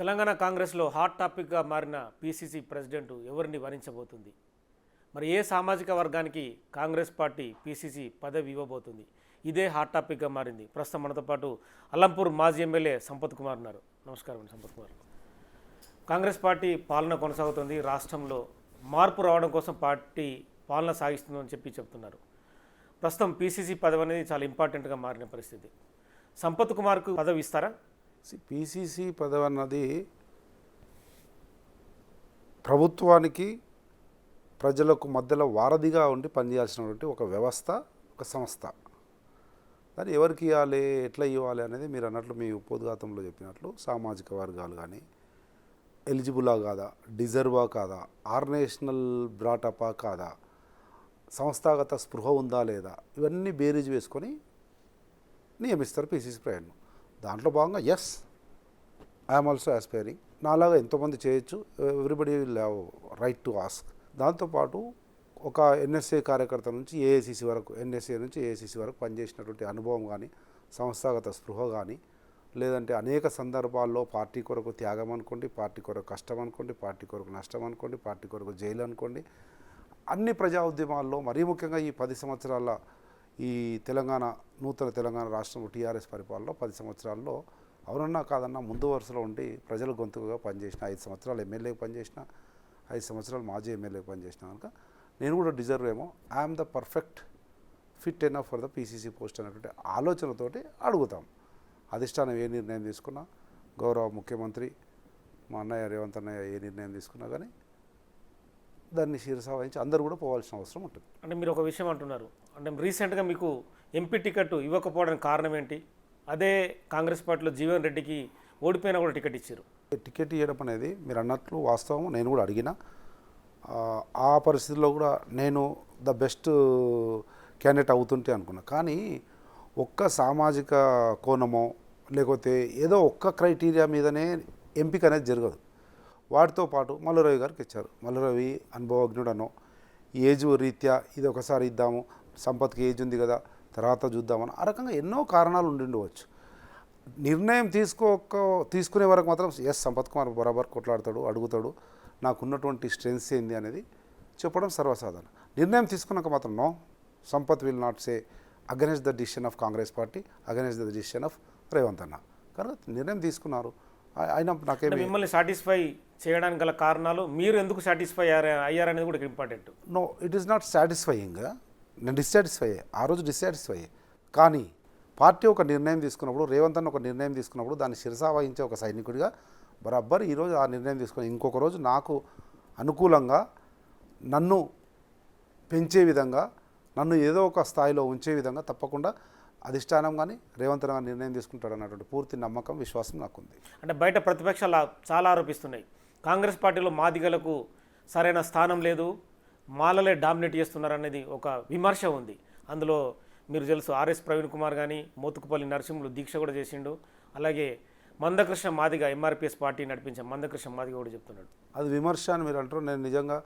తెలంగాణ కాంగ్రెస్లో హాట్ టాపిక్గా మారిన పీసీసీ ప్రెసిడెంట్ ఎవరిని వరించబోతుంది? మరి ఏ సామాజిక వర్గానికి కాంగ్రెస్ పార్టీ పీసీసీ పదవి ఇవ్వబోతుంది? ఇదే హాట్ టాపిక్గా మారింది. ప్రస్తుతం మనతో పాటు అల్లంపూర్ మాజీ ఎమ్మెల్యే సంపత్ కుమార్ ఉన్నారు. నమస్కారం అండి సంపత్ కుమార్. కాంగ్రెస్ పార్టీ పాలన కొనసాగుతుంది. రాష్ట్రంలో మార్పు రావడం కోసం పార్టీ పాలన సాగిస్తుందని చెప్తున్నారు. ప్రస్తుతం పీసీసీ పదవి అనేది చాలా ఇంపార్టెంట్గా మారిన పరిస్థితి. సంపత్ కుమార్కు పదవి ఇస్తారా? పీసీసీ పదవి అన్నది ప్రభుత్వానికి ప్రజలకు మధ్యలో వారధిగా ఉండి పనిచేయాల్సినటువంటి ఒక వ్యవస్థ, ఒక సంస్థ. దాన్ని ఎవరికి ఇవ్వాలి, ఎట్లా ఇవ్వాలి అనేది మీరు అన్నట్లు మీ ఉపోద్ఘాతంలో చెప్పినట్లు సామాజిక వర్గాలు కానీ ఎలిజిబులా కాదా, డిజర్వా కాదా, ఆర్గనైజేషనల్ బ్రాటపా కాదా, సంస్థాగత స్పృహ ఉందా లేదా, ఇవన్నీ బేరీజ్ వేసుకొని నియమిస్తారు పీసీసీ ప్రెసిడెంట్ను. దాంట్లో భాగంగా ఎస్, ఐఎమ్ ఆల్సో ఆస్పైరింగ్. నాలాగా ఎంతోమంది చేయొచ్చు. Everybody will have right to ask. దాంతోపాటు ఒక ఎన్ఎస్ఏ కార్యకర్త నుంచి ఏఐసిసి వరకు, ఎన్ఎస్ఏ నుంచి ఏఐసిసి వరకు పనిచేసినటువంటి అనుభవం కానీ, సంస్థాగత స్పృహ కానీ, లేదంటే అనేక సందర్భాల్లో పార్టీ కొరకు త్యాగం అనుకోండి, పార్టీ కొరకు కష్టం అనుకోండి, పార్టీ కొరకు నష్టం అనుకోండి, పార్టీ కొరకు జైలు అనుకోండి, అన్ని ప్రజా ఉద్యమాల్లో మరీ ముఖ్యంగా ఈ 10 సంవత్సరాల ఈ నూతన తెలంగాణ రాష్ట్రంలో టీఆర్ఎస్ పరిపాలనలో 10 సంవత్సరాల్లో అవునన్నా కాదన్నా ముందు వరుసలో ఉండి ప్రజల గొంతుగా పనిచేసిన, 5 సంవత్సరాలు ఎమ్మెల్యేకి పనిచేసిన, 5 సంవత్సరాలు మాజీ ఎమ్మెల్యేకి పనిచేసిన కనుక నేను కూడా డిజర్వ్ ఏమో, I'm the perfect fit enough for the PCC post అనేటువంటి ఆలోచనతోటి అడుగుతాం. అధిష్టానం ఏ నిర్ణయం తీసుకున్నా, గౌరవ ముఖ్యమంత్రి మా అన్నయ్య రేవంత్ అన్నయ్య ఏ నిర్ణయం తీసుకున్నా కానీ దాన్ని శిరస వహించి అందరూ కూడా పోవాల్సిన అవసరం ఉంటుంది. అంటే మీరు ఒక విషయం అంటున్నారు, అంటే రీసెంట్గా మీకు ఎంపీ టికెట్ ఇవ్వకపోవడానికి కారణం ఏంటి? అదే కాంగ్రెస్ పార్టీలో జీవన్ రెడ్డికి ఓడిపోయినా కూడా టికెట్ ఇచ్చారు. టికెట్ ఇవ్వడం అనేది మీరు అన్నట్లు వాస్తవం. నేను కూడా అడిగిన ఆ పరిస్థితుల్లో కూడా నేను ద బెస్ట్ క్యాండిడేట్ అవుతుంటే అనుకున్నా. కానీ ఒక్క సామాజిక కోణమో లేకపోతే ఏదో ఒక్క క్రైటీరియా మీదనే ఎంపిక అనేది జరగదు. వాటితో పాటు మల్లురవి గారికి ఇచ్చారు. మల్లురవి అనుభవజ్ఞుడనో, ఏజ్ రీత్యా ఇది ఒకసారి ఇద్దాము, సంపత్కి ఏజ్ ఉంది కదా తర్వాత చూద్దామని ఆ రకంగా ఎన్నో కారణాలు ఉండిండవచ్చు. నిర్ణయం తీసుకునే వరకు మాత్రం ఎస్ సంపత్ కుమార్ బరాబర్ కొట్లాడతాడు, అడుగుతాడు, నాకున్నటువంటి స్ట్రెంగ్స్ ఏంది అనేది చెప్పడం సర్వసాధారణం. నిర్ణయం తీసుకున్నాక మాత్రం no, Sampath will not say against the decision of Congress party, against the decision of Revanth అన్న. కనుక నిర్ణయం తీసుకున్నారు. అయినా నాకేమి మిమ్మల్ని సాటిస్ఫై చేయడానికి గల కారణాలు, మీరు ఎందుకు సాటిస్ఫై అయ్యారనేది కూడా important. No, it is not satisfying. నేను డిస్సాటిస్ఫై అయ్యే, ఆ రోజు డిస్సాటిస్ఫై అయ్యే. కానీ పార్టీ ఒక నిర్ణయం తీసుకున్నప్పుడు, రేవంత్ అన్న ఒక నిర్ణయం తీసుకున్నప్పుడు దాన్ని శిరసా వహించే ఒక సైనికుడిగా బరాబర్ ఈరోజు ఆ నిర్ణయం తీసుకుని ఇంకొక రోజు నాకు అనుకూలంగా నన్ను పెంచే విధంగా, నన్ను ఏదో ఒక స్థాయిలో ఉంచే విధంగా తప్పకుండా అధిష్టానం కానీ రేవంత్ గారు నిర్ణయం తీసుకుంటాడు అన్నటువంటి పూర్తి నమ్మకం, విశ్వాసం నాకుంది. అంటే బయట ప్రతిపక్షాలు చాలా ఆరోపిస్తున్నాయి, కాంగ్రెస్ పార్టీలో మాదిగలకు సరైన స్థానం లేదు, మాలలే డామినేట్ చేస్తున్నారు అనేది ఒక విమర్శ ఉంది. అందులో మీరు తెలుసు ఆర్ఎస్ ప్రవీణ్ కుమార్ కానీ, మోతుకుపల్లి నరసింహులు దీక్ష కూడా చేసిండు. అలాగే మందకృష్ణ మాదిగ, ఎంఆర్పిఎస్ పార్టీ నడిపించే మందకృష్ణ మాదిగ కూడా చెప్తున్నాడు. అది విమర్శ అని మీరు అంటారు. నేను నిజంగా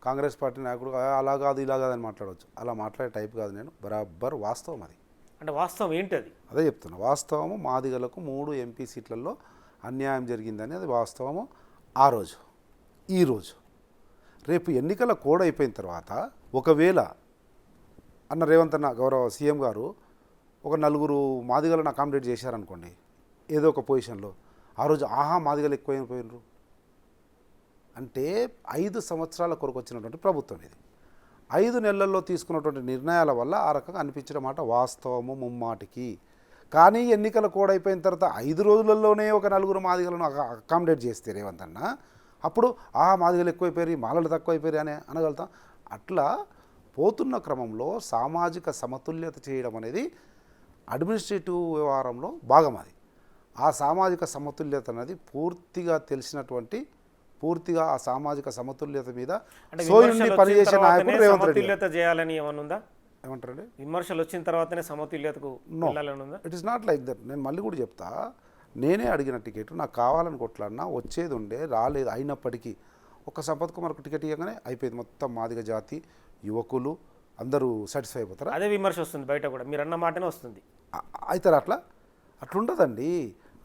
కాంగ్రెస్ పార్టీ నాయకుడు అలా కాదు ఇలా కాదని మాట్లాడవచ్చు. అలా మాట్లాడే టైప్ కాదు నేను. బరాబర్ వాస్తవం అది. అంటే వాస్తవం ఏంటి? అది అదే చెప్తున్నా. వాస్తవము మాదిగలకు 3 ఎంపీ సీట్లలో అన్యాయం జరిగిందని అది వాస్తవము. ఆ రోజు, ఈరోజు, రేపు ఎన్నికల కోడ్ అయిపోయిన తర్వాత ఒకవేళ అన్న రేవంత్ అన్న గౌరవ సీఎం గారు ఒక 4 మాదిగలను అకామిడేట్ చేశారనుకోండి ఏదో ఒక పొజిషన్లో, ఆ రోజు ఆహా మాదిగలు ఎక్కువైపోయినరు అంటే 5 సంవత్సరాల కొరకు వచ్చినటువంటి ప్రభుత్వం ఇది. 5 నెలల్లో తీసుకున్నటువంటి నిర్ణయాల వల్ల ఆ రకంగా అనిపించిన మాట వాస్తవము ముమ్మాటికి. కానీ ఎన్నికల కోడ్ అయిపోయిన తర్వాత 5 రోజులలోనే ఒక 4 మాదిగలను అకామిడేట్ చేస్తే రేవంత్ అన్న, అప్పుడు మాదిగలు ఎక్కువైపోయారు, మాలలు తక్కువైపోయారు అని అనగలుగుతాం. అట్లా పోతున్న క్రమంలో సామాజిక సమతుల్యత చేయడం అనేది అడ్మినిస్ట్రేటివ్ వ్యవహారంలో భాగం. అది ఆ సామాజిక సమతుల్యత అనేది పూర్తిగా తెలిసినటువంటి, పూర్తిగా ఆ సామాజిక సమతుల్యత మీద పనిచేసే నాయకుడు రేవంత్ రెడ్డి. సమతుల్యత చేయాలని ఏమనుందా? ఏమంటారండి? విమర్శలు వచ్చిన తర్వాతనే సమతుల్యతకు వెళ్ళాలని ఉందా? It is not like that. నేను మళ్ళీ కూడా చెప్తా, నేనే అడిగిన టికెట్ నాకు కావాలని కొట్లాడినా వచ్చేది ఉండే, రాలేదు. అయినప్పటికీ ఒక సంపత్ కుమార్కు టికెట్ ఇవ్వగానే అయిపోయింది. మొత్తం మాదిగ జాతి యువకులు అందరూ సాటిస్ఫై అయిపోతారు. అదే విమర్శ వస్తుంది బయట కూడా, మీరు అన్న మాటనే వస్తుంది. అవుతారు. అట్లుండదండి.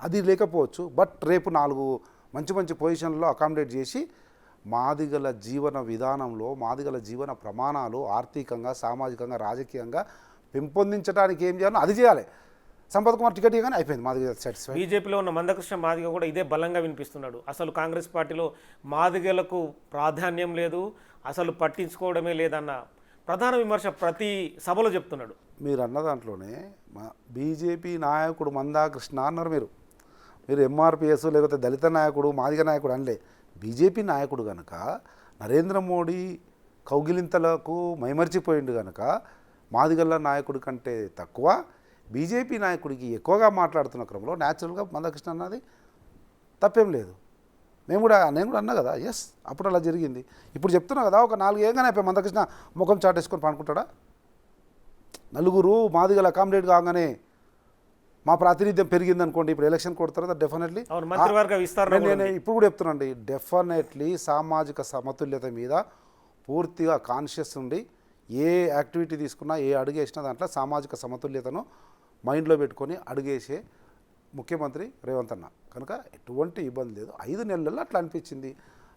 అది లేకపోవచ్చు. బట్ రేపు 4 మంచి మంచి పొజిషన్లో అకామిడేట్ చేసి మాదిగల జీవన విధానంలో మాదిగల జీవన ప్రమాణాలు ఆర్థికంగా సామాజికంగా రాజకీయంగా పెంపొందించడానికి ఏం చేయాలో అది చేయాలి. సంపత్ కుమార్ టికెట్ ఇవ్వగానే అయిపోయింది మాదిగ సాటిస్ఫై. బీజేపీలో ఉన్న మందకృష్ణ మాదిగ కూడా ఇదే బలంగా వినిపిస్తున్నాడు. అసలు కాంగ్రెస్ పార్టీలో మాదిగలకు ప్రాధాన్యం లేదు, అసలు పట్టించుకోవడమే లేదన్న ప్రధాన విమర్శ ప్రతి సభలో చెప్తున్నాడు. మీరు అన్న దాంట్లోనే బీజేపీ నాయకుడు మందాకృష్ణ అన్నారు. మీరు ఎంఆర్పిఎస్ లేకపోతే దళిత నాయకుడు మాదిగ నాయకుడు అనలే. బీజేపీ నాయకుడు కనుక నరేంద్ర మోడీ కౌగిలింతలకు మైమర్చిపోయిండు కనుక మాదిగల్ల నాయకుడి కంటే తక్కువ బీజేపీ నాయకుడికి ఎక్కువగా మాట్లాడుతున్న క్రమంలో న్యాచురల్గా మందకృష్ణ అన్నది తప్పేం లేదు. నేను కూడా అన్నా కదా, ఎస్ అప్పుడు అలా జరిగింది. ఇప్పుడు చెప్తున్నా కదా, ఒక 4 ఏంగానే అయిపోయి మందకృష్ణ ముఖం చాటేసుకొని పనుకుంటాడా? నలుగురు మాదిగల అకామిడేట్ కాగానే మా ప్రాతినిధ్యం పెరిగింది అనుకోండి, ఇప్పుడు ఎలక్షన్ కొడతారు డెఫినెట్లీ. నేను ఇప్పుడు కూడా చెప్తున్నాండి, డెఫినెట్లీ సామాజిక సమతుల్యత మీద పూర్తిగా కాన్షియస్ ఉండి ఏ యాక్టివిటీ తీసుకున్నా ఏ అడుగు వేసినా దాంట్లో సామాజిక సమతుల్యతను మైండ్లో పెట్టుకొని అడుగేసే ముఖ్యమంత్రి రేవంత్ అన్న కనుక ఎటువంటి ఇబ్బంది లేదు. 5 నెలల్లో అట్లా అనిపించింది.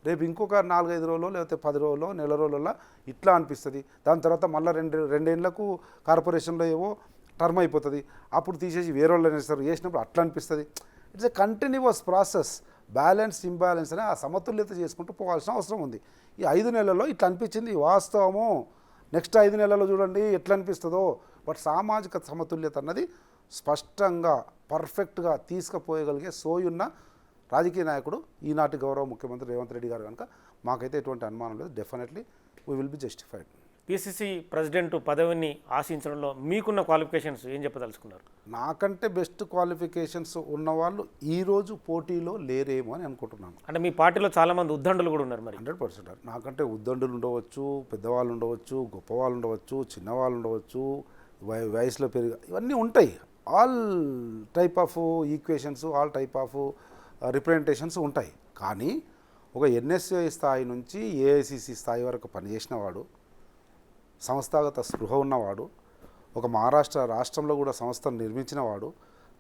రేపు ఇంకొక 4-5 రోజులు లేకపోతే 10 రోజులు నెల రోజుల్లో ఇట్లా అనిపిస్తుంది. దాని తర్వాత మళ్ళీ 2 ఏళ్ళకు కార్పొరేషన్లో ఏవో టర్మ్ అయిపోతుంది. అప్పుడు తీసేసి వేరే వాళ్ళు వేస్తారు, వేసినప్పుడు అట్లా అనిపిస్తుంది. It's a continuous process. Balance imbalance అనే ఆ సమతుల్యత చేసుకుంటూ పోవాల్సిన అవసరం ఉంది. ఈ 5 నెలల్లో ఇట్లా అనిపించింది వాస్తవము. నెక్స్ట్ 5 నెలల్లో చూడండి ఎట్లా అనిపిస్తుందో. బట్ సామాజిక సమతుల్యత అన్నది స్పష్టంగా పర్ఫెక్ట్గా తీసుకుపోయగలిగే సోయున్న రాజకీయ నాయకుడు ఈనాటి గౌరవ ముఖ్యమంత్రి రేవంత్ రెడ్డి గారు కనుక మాకైతే ఎటువంటి అనుమానం లేదు. Definitely we will be justified. PCC president పదవిని ఆశించడంలో మీకున్న క్వాలిఫికేషన్స్ ఏం చెప్పదలుచుకున్నారు? నాకంటే బెస్ట్ క్వాలిఫికేషన్స్ ఉన్నవాళ్ళు ఈరోజు పోటీలో లేరేమో అని అనుకుంటున్నాను. అంటే మీ పార్టీలో చాలామంది ఉద్దండులు కూడా ఉన్నారు. మరి 100% నాకంటే ఉద్దండులు ఉండవచ్చు, పెద్దవాళ్ళు ఉండవచ్చు, గొప్పవాళ్ళు ఉండవచ్చు, చిన్నవాళ్ళు ఉండవచ్చు, వయసులో ఇవన్నీ ఉంటాయి. All type of equations, all type of representations ఉంటాయి. కానీ ఒక ఎన్ఎస్ఏ స్థాయి నుంచి ఏఐసిసి స్థాయి వరకు పనిచేసిన వాడు, సంస్థాగత స్పృహ ఉన్నవాడు, ఒక మహారాష్ట్ర రాష్ట్రంలో కూడా సంస్థను నిర్మించిన వాడు,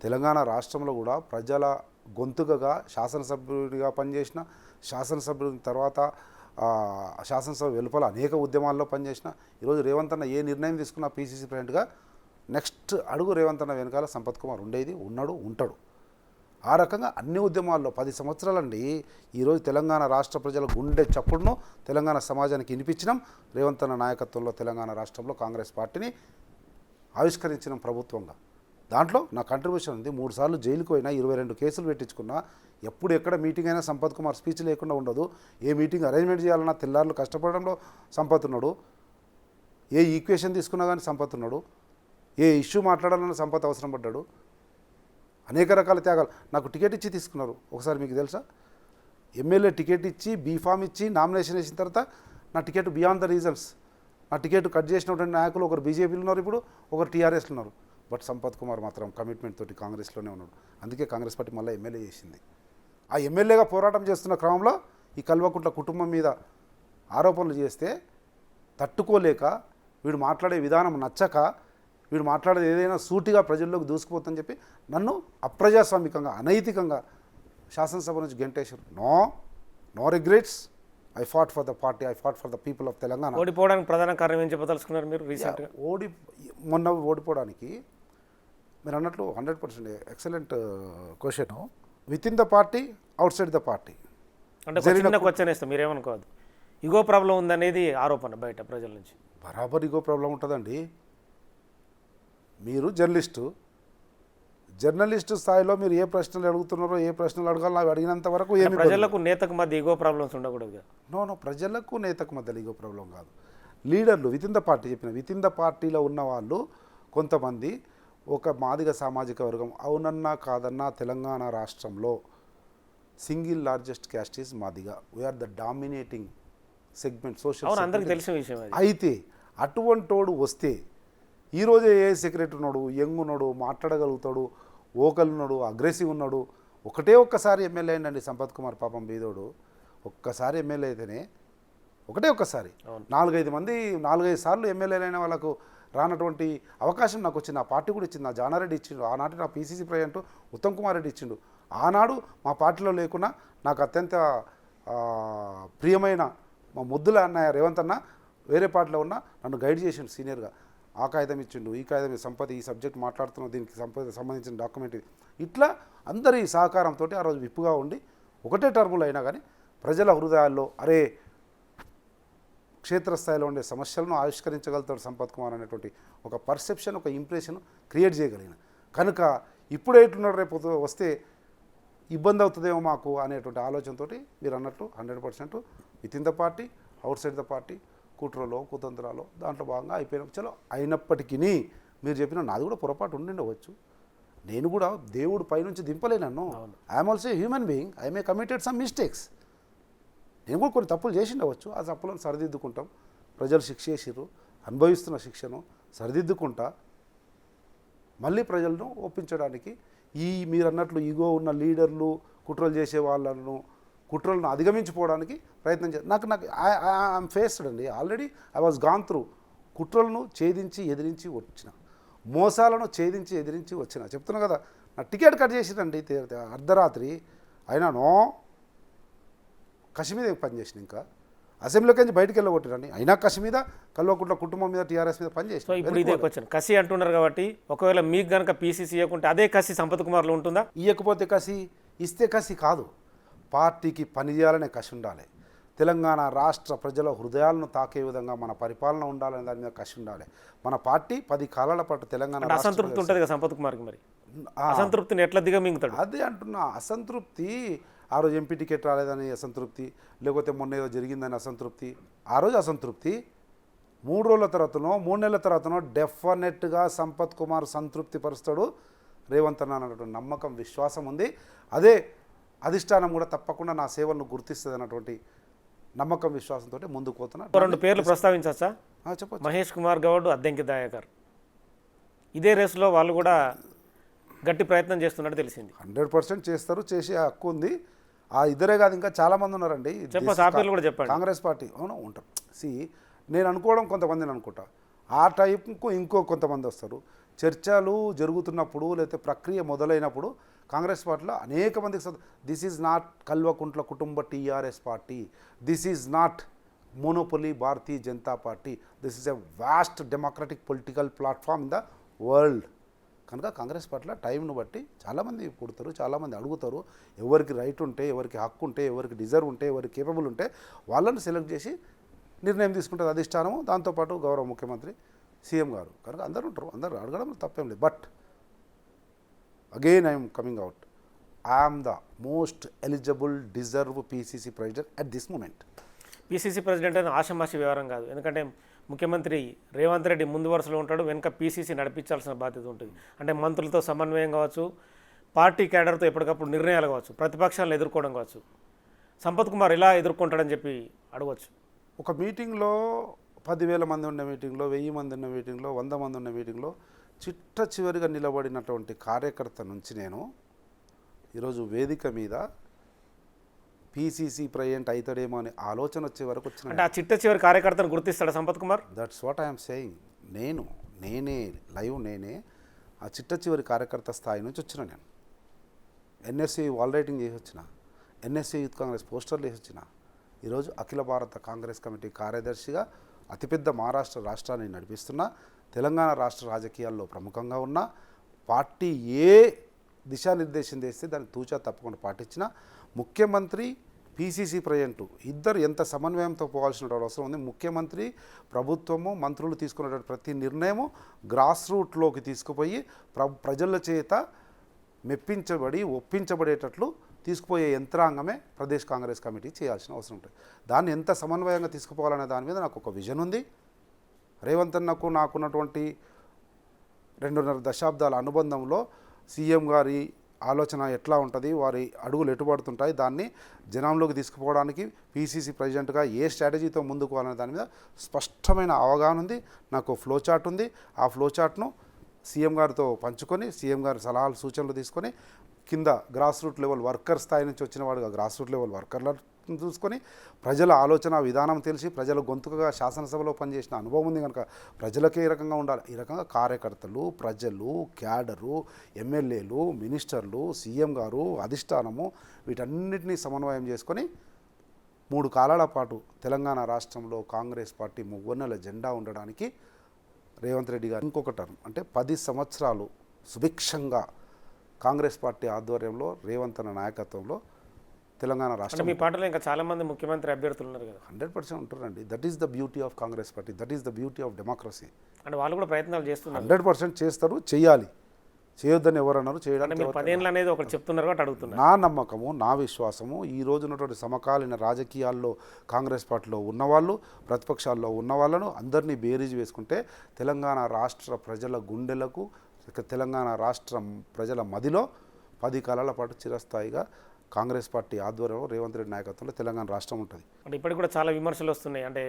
తెలంగాణ రాష్ట్రంలో కూడా ప్రజల గొంతుకగా శాసనసభ్యుడిగా పనిచేసిన, శాసనసభ్యుడి తర్వాత శాసనసభ వెలుపల అనేక ఉద్యమాల్లో పనిచేసిన, ఈరోజు రేవంత్ అన్న ఏ నిర్ణయం తీసుకున్నా పిసిసి ప్రెసిడెంట్గా నెక్స్ట్ అడుగు రేవంత్ అన్న వెనకాల సంపత్ కుమార్ ఉండేది, ఉన్నాడు, ఉంటాడు. ఆ రకంగా అన్ని ఉద్యమాల్లో 10 సంవత్సరాలండి. ఈరోజు తెలంగాణ రాష్ట్ర ప్రజల గుండె చప్పుడును తెలంగాణ సమాజానికి వినిపించినాం. రేవంత్ అన్న నాయకత్వంలో తెలంగాణ రాష్ట్రంలో కాంగ్రెస్ పార్టీని ఆవిష్కరించిన ప్రభుత్వంగా దాంట్లో నా కంట్రిబ్యూషన్ ఉంది. 3 సార్లు జైలుకు పోయినా, 22 కేసులు పెట్టించుకున్నా. ఎప్పుడు ఎక్కడ మీటింగ్ అయినా సంపత్ కుమార్ స్పీచ్ లేకుండా ఉండదు. ఏ మీటింగ్ అరేంజ్మెంట్ చేయాలన్నా తెల్లారులు కష్టపడడంలో సంపత్ ఉన్నాడు. ఏ ఈక్వేషన్ తీసుకున్నా కానీ సంపత్ ఉన్నాడు. ఏ ఇష్యూ మాట్లాడాలన్నా సంపత్ అవసరం పడ్డాడు. అనేక రకాల త్యాగాలు. నాకు టికెట్ ఇచ్చి తీసుకున్నారు. ఒకసారి మీకు తెలుసా, ఎమ్మెల్యే టికెట్ ఇచ్చి బీఫామ్ ఇచ్చి నామినేషన్ వేసిన తర్వాత నా టికెట్ బియాండ్ ద రీజన్స్, నా టికెట్ కట్ చేసినటువంటి నాయకులు ఒకరు బీజేపీలో ఉన్నారు, ఇప్పుడు ఒకరు టీఆర్ఎస్లో ఉన్నారు. బట్ సంపత్ కుమార్ మాత్రం కమిట్మెంట్ తోటి కాంగ్రెస్లోనే ఉన్నాడు. అందుకే కాంగ్రెస్ పార్టీ మళ్ళీ ఎమ్మెల్యే చేసింది. ఆ ఎమ్మెల్యేగా పోరాటం చేస్తున్న క్రమంలో ఈ కల్వకుంట్ల కుటుంబం మీద ఆరోపణలు చేస్తే తట్టుకోలేక, వీడు మాట్లాడే విధానం నచ్చక, వీడు మాట్లాడేది ఏదైనా సూటిగా ప్రజల్లోకి దూసుకుపోతుందని చెప్పి నన్ను అప్రజాస్వామికంగా అనైతికంగా శాసనసభ నుంచి గెంటేశారు. No regrets. I fought for the party, I fought for the people of Telangana. ఓడిపోవడానికి ప్రధాన కారణం ఏం చెప్పదలుచుకున్నారు మీరు? రీసెంట్గా మొన్న ఓడిపోవడానికి మీరు అన్నట్లు 100% excellent question. With in the party, out side the party. అంటే చిన్న క్వశ్చన్ ఇస్తాం, మీరేమనుకోవద్దు. ఇగో ప్రాబ్లం ఉందనేది ఆరోపణ బయట ప్రజల నుంచి. బరాబర్ ఇగో ప్రాబ్లం ఉంటుందండి. మీరు జర్నలిస్టు స్థాయిలో మీరు ఏ ప్రశ్నలు అడుగుతున్నారో, ఏ ప్రశ్నలు అడగాలో అవి అడిగినంత వరకు ఏమి ప్రజలకు నేతకు మధ్య ఈగో ప్రాబ్లమ్స్ ఉండకూడదు కదా? నో ప్రజలకు నేతకు మధ్యలో ఈగో ప్రాబ్లం కాదు. లీడర్లు with in the party with in the పార్టీలో ఉన్న వాళ్ళు కొంతమంది ఒక మాదిగ సామాజిక వర్గం అవునన్నా కాదన్నా తెలంగాణ రాష్ట్రంలో single largest caste is Madiga. We are the dominating segment social. అందరికీ తెలిసిన విషయం. అయితే అటువంటోడు వస్తే ఈరోజే ఏ సెక్రటరీ ఉన్నాడు, యంగ్ ఉన్నాడు, మాట్లాడగలుగుతాడు, ఓకల్ ఉన్నాడు, అగ్రెసివ్ ఉన్నాడు. ఒక్కసారి ఎమ్మెల్యే అయిందండి సంపత్ కుమార్. పాపం బీదోడు ఒక్కసారి ఎమ్మెల్యే అయితేనే ఒక్కసారి 4-5 సార్లు ఎమ్మెల్యేలు అయిన వాళ్ళకు రానటువంటి అవకాశం నాకు వచ్చింది. ఆ పార్టీ కూడా ఇచ్చింది. నా జానారెడ్డి ఇచ్చిండు, ఆనాటి నా పిసిసి ప్రెసిడెంట్ ఉత్తమ్ కుమార్ రెడ్డి ఇచ్చిండు. ఆనాడు మా పార్టీలో లేకున్నా నాకు అత్యంత ప్రియమైన మా ముద్దుల అన్నయ్య రేవంత్ అన్న వేరే పార్టీలో ఉన్నా నన్ను గైడ్ చేసిండు సీనియర్గా. ఆ కాగితం ఇచ్చిండు, ఈ కాగితం సంపద, ఈ సబ్జెక్ట్ మాట్లాడుతున్నాం, దీనికి సంబంధించిన డాక్యుమెంట్ ఇది. ఇట్లా అందరి సహకారంతో ఆ రోజు విప్పుగా ఉండి ఒకటే టర్ములు అయినా కానీ ప్రజల హృదయాల్లో అరే క్షేత్రస్థాయిలో ఉండే సమస్యలను ఆవిష్కరించగలుగుతాడు సంపత్ కుమార్ అనేటువంటి ఒక పర్సెప్షన్, ఒక ఇంప్రెషన్ క్రియేట్ చేయగలిగిన. కనుక ఇప్పుడు ఎట్లున్నాడు రేపు వస్తే ఇబ్బంది అవుతుందేమో మాకు అనేటువంటి ఆలోచనతో మీరు అన్నట్టు 100% with in the party, out side the party, కుట్రలో కుతంత్రాలో దాంట్లో భాగంగా అయిపోయిన చలో. అయినప్పటికీ మీరు చెప్పిన నాది కూడా పొరపాటు ఉండిండవచ్చు. నేను కూడా దేవుడు పైనుంచి దింపలే నన్ను. I'm also human being, I may committed some mistakes. నేను కూడా కొన్ని తప్పులు చేసిండవచ్చు. ఆ తప్పులను సరిదిద్దుకుంటాం. ప్రజలు శిక్ష చేసిర్రు, అనుభవిస్తున్న శిక్షను సరిదిద్దుకుంటా మళ్ళీ ప్రజలను ఒప్పించడానికి మీరు అన్నట్లు ఈగో ఉన్న లీడర్లు, కుట్రలు చేసే కుట్రలను అధిగమించిపోవడానికి ప్రయత్నం నాకు ఐఎమ్ ఫేస్డ్ అండి. Already I was gone through. కుట్రలను ఛేదించి ఎదిరించి వచ్చిన, మోసాలను ఛేదించి ఎదిరించి వచ్చిన. చెప్తున్నా కదా, నా టికెట్ కట్ చేసిరండి అర్ధరాత్రి. అయినానో కసి మీద పనిచేసిన, ఇంకా అసెంబ్లీకి నుంచి బయటికి వెళ్ళగొట్టిరండి. అయినా కసి మీద, కల్వకుంట్ల కుటుంబం మీద, టీఆర్ఎస్ మీద పనిచేసిన. సో ఇప్పుడు ఇదే క్వశ్చన్, కసి అంటున్నారు కాబట్టి ఒకవేళ మీకు కనుక పీసీసీ ఇవ్వకుంటే అదే కసి సంపత్ కుమార్లో ఉంటుందా? ఇవ్వకపోతే కసి, ఇస్తే కసి కాదు. పార్టీకి పనిచేయాలనే కసి ఉండాలి. తెలంగాణ రాష్ట్ర ప్రజల హృదయాలను తాకే విధంగా మన పరిపాలన ఉండాలనే దాని మీద కసి ఉండాలి. మన పార్టీ 10 కాలాల పాటు తెలంగాణ అసంతృప్తి ఉంటుంది కదా సంపత్ కుమార్కి. మరి అసంతృప్తిని ఎట్లా దిగమింగుతాడు? అదే అంటున్నా. అసంతృప్తి, ఆ రోజు ఎంపీ టికెట్ రాలేదని అసంతృప్తి, లేకపోతే మొన్న ఏదో జరిగిందని అసంతృప్తి. ఆ రోజు అసంతృప్తి 3 రోజుల తర్వాతనో 3 నెలల తర్వాతనో డెఫినెట్గా సంపత్ కుమార్ సంతృప్తి పరుస్తాడు రేవంత్ అన్న అన్నటువంటి నమ్మకం, విశ్వాసం ఉంది. అదే అధిష్టానం కూడా తప్పకుండా నా సేవలను గుర్తిస్తుంది అన్నటువంటి నమ్మకం, విశ్వాసంతో ముందుకు పోతున్నా. 2 పేర్లు ప్రస్తావించచ్చా? చెప్పచ్చు. మహేష్ కుమార్ గౌడ్, అద్దంకి దయాకర్. ఇదే రేసులో వాళ్ళు కూడా గట్టి ప్రయత్నం చేస్తున్నట్టు తెలిసింది. 100% చేస్తారు, చేసే హక్కు ఉంది. ఆ ఇద్దరే కాదు, ఇంకా చాలామంది ఉన్నారండి. కూడా చెప్పండి. కాంగ్రెస్ పార్టీ అవును ఉంటారు. నేను అనుకోవడం కొంతమందిని అనుకుంటా, ఆ టైప్కు ఇంకో కొంతమంది వస్తారు. చర్చలు జరుగుతున్నప్పుడు లేకపోతే ప్రక్రియ మొదలైనప్పుడు కాంగ్రెస్ పార్టీలో అనేక మందికి దిస్ ఈజ్ నాట్ కల్వకుంట్ల కుటుంబ TRS party, this is not monopoly Bharatiya Janata party, this is a vast democratic political platform in the world. కనుక కాంగ్రెస్ పార్టీలో టైంను బట్టి చాలామంది పుడతారు, చాలామంది అడుగుతారు. ఎవరికి రైట్ ఉంటే, ఎవరికి హక్కు ఉంటే, ఎవరికి డిజర్వ్ ఉంటే, ఎవరికి కేపబుల్ ఉంటే వాళ్ళని సెలెక్ట్ చేసి నిర్ణయం తీసుకుంటుంది అధిష్టానము, దాంతోపాటు గౌరవ ముఖ్యమంత్రి సీఎం గారు. కనుక అందరూ ఉంటారు, అందరూ అడగడం తప్పేం లేదు. But again I'm coming out, I'm the most eligible deserve PCC president at this moment. PCC president అనేది ఆషమాషి వ్యవహారం కాదు. ఎందుకంటే ముఖ్యమంత్రి రేవంత్ రెడ్డి ముందు వరుసలో ఉంటాడు, వెనుక పీసీసీ నడిపించాల్సిన బాధ్యత ఉంటుంది. అంటే మంత్రులతో సమన్వయం కావచ్చు, పార్టీ క్యాడర్తో ఎప్పటికప్పుడు నిర్ణయాలు కావచ్చు, ప్రతిపక్షాలను ఎదుర్కోవడం కావచ్చు. సంపత్ కుమార్ ఎలా ఎదుర్కొంటాడని చెప్పి అడగవచ్చు. ఒక మీటింగ్లో 10,000 మంది ఉన్న మీటింగ్లో, 1000 మంది ఉన్న మీటింగ్లో, 100 మంది ఉన్న మీటింగ్లో చిట్ట చివరిగా నిలబడినటువంటి కార్యకర్త నుంచి నేను ఈరోజు వేదిక మీద పీసీసీ ప్రెసిడెంట్ అవుతాడేమో అనే ఆలోచన వచ్చే వరకు వచ్చిన. అంటే ఆ చిట్ట చివరి కార్యకర్తను గుర్తిస్తాడా Sampath Kumar? That's what I'm saying. నేనే ఆ చిట్ట చివరి కార్యకర్త స్థాయి నుంచి వచ్చిన. నేను ఎన్ఎస్సీ వాల్ రైటింగ్ చేసి వచ్చిన, ఎన్ఎస్సీ యూత్ కాంగ్రెస్ పోస్టర్లు వేసి వచ్చిన. ఈరోజు అఖిల భారత కాంగ్రెస్ కమిటీ కార్యదర్శిగా అతిపెద్ద మహారాష్ట్ర రాష్ట్రాన్ని నడిపిస్తున్నా, తెలంగాణ రాష్ట్ర రాజకీయాల్లో ప్రముఖంగా ఉన్న పార్టీ ఏ దిశానిర్దేశం చేస్తే దాన్ని తూచా తప్పకుండా పాటించిన ముఖ్యమంత్రి, పీసీసీ ప్రెసిడెంట్ ఇద్దరు ఎంత సమన్వయంతో పోవాల్సిన అవసరం ఉంది. ముఖ్యమంత్రి, ప్రభుత్వము, మంత్రులు తీసుకునేటువంటి ప్రతి నిర్ణయము గ్రాస్ రూట్లోకి తీసుకుపోయి ప్రజల చేత మెప్పించబడి ఒప్పించబడేటట్లు తీసుకుపోయే యంత్రాంగమే ప్రదేశ్ కాంగ్రెస్ కమిటీ చేయాల్సిన అవసరం ఉంటుంది. దాన్ని ఎంత సమన్వయంగా తీసుకుపోవాలనే దాని మీద నాకు ఒక విజన్ ఉంది. రేవంత్ అన్నకు నాకున్నటువంటి 2.5 దశాబ్దాల అనుబంధంలో సీఎం గారి ఆలోచన ఎట్లా ఉంటుంది, వారి అడుగులు ఎటుపడుతుంటాయి, దాన్ని జనంలోకి తీసుకుపోవడానికి పీసీసీ ప్రెసిడెంట్గా ఏ స్ట్రాటజీతో ముందుకు పోవాలనే దాని మీద స్పష్టమైన అవగాహన ఉంది. నాకు ఫ్లో చార్ట్ ఉంది. ఆ ఫ్లో చార్ట్ను సీఎం గారితో పంచుకొని, సీఎం గారి సలహాలు సూచనలు తీసుకొని కింద గ్రాస్ రూట్ లెవెల్ వర్కర్ స్థాయి నుంచి వచ్చిన వాడుగా గ్రాస్ రూట్ లెవెల్ వర్కర్లను భవిష్యత్తును చూసుకొని ప్రజల ఆలోచన విధానం తెలిసి ప్రజల గొంతుకగా శాసనసభలో పనిచేసిన అనుభవం ఉంది కనుక ప్రజలకే ఈ రకంగా ఉండాలి. ఈ రకంగా కార్యకర్తలు, ప్రజలు, క్యాడరు, ఎమ్మెల్యేలు, మినిస్టర్లు, సీఎం గారు, అధిష్టానము వీటన్నిటినీ సమన్వయం చేసుకొని 3 కాలాల పాటు తెలంగాణ రాష్ట్రంలో కాంగ్రెస్ పార్టీ మువ్వన్నెల జెండా ఉండడానికి రేవంత్ రెడ్డి గారు ఇంకొక టర్మ్ అంటే 10 సంవత్సరాలు సుభిక్షంగా కాంగ్రెస్ పార్టీ ఆధ్వర్యంలో రేవంత్ అన్న నాయకత్వంలో తెలంగాణ అంటే రాష్ట్రం మీ పార్టీలో ఇంకా చాలామంది ముఖ్యమంత్రి అభ్యర్థులు ఉన్నారు కదా, 100% ఉంటారండి. That is the beauty of Congress party, that is the beauty of democracy. అంటే వాళ్ళు కూడా ప్రయత్నాలు చేస్తున్నారు. 100% చేస్తారు, చేయాలి. చేయొద్దని ఎవరన్నారు, అంటే చేయడానికి మీరు 10 ఏళ్ళు అనేది ఒకటి చెప్తున్నారు కాబట్టి అడుగుతున్నారు. నా నమ్మకము, నా విశ్వాసము, ఈ రోజు ఉన్నటువంటి సమకాలీన రాజకీయాల్లో కాంగ్రెస్ పార్టీలో ఉన్నవాళ్ళు, ప్రతిపక్షాల్లో ఉన్న వాళ్ళను అందరినీ బేరీజు వేసుకుంటే తెలంగాణ రాష్ట్ర ప్రజల గుండెలకు, తెలంగాణ రాష్ట్రం ప్రజల మదిలో 10 కాలాల పాటు చిరస్థాయిగా కాంగ్రెస్ పార్టీ ఆధ్వర్యంలో రేవంత్ రెడ్డి నాయకత్వంలో తెలంగాణ రాష్ట్రం ఉంటుంది. అంటే ఇప్పటికి కూడా చాలా విమర్శలు వస్తున్నాయి. అంటే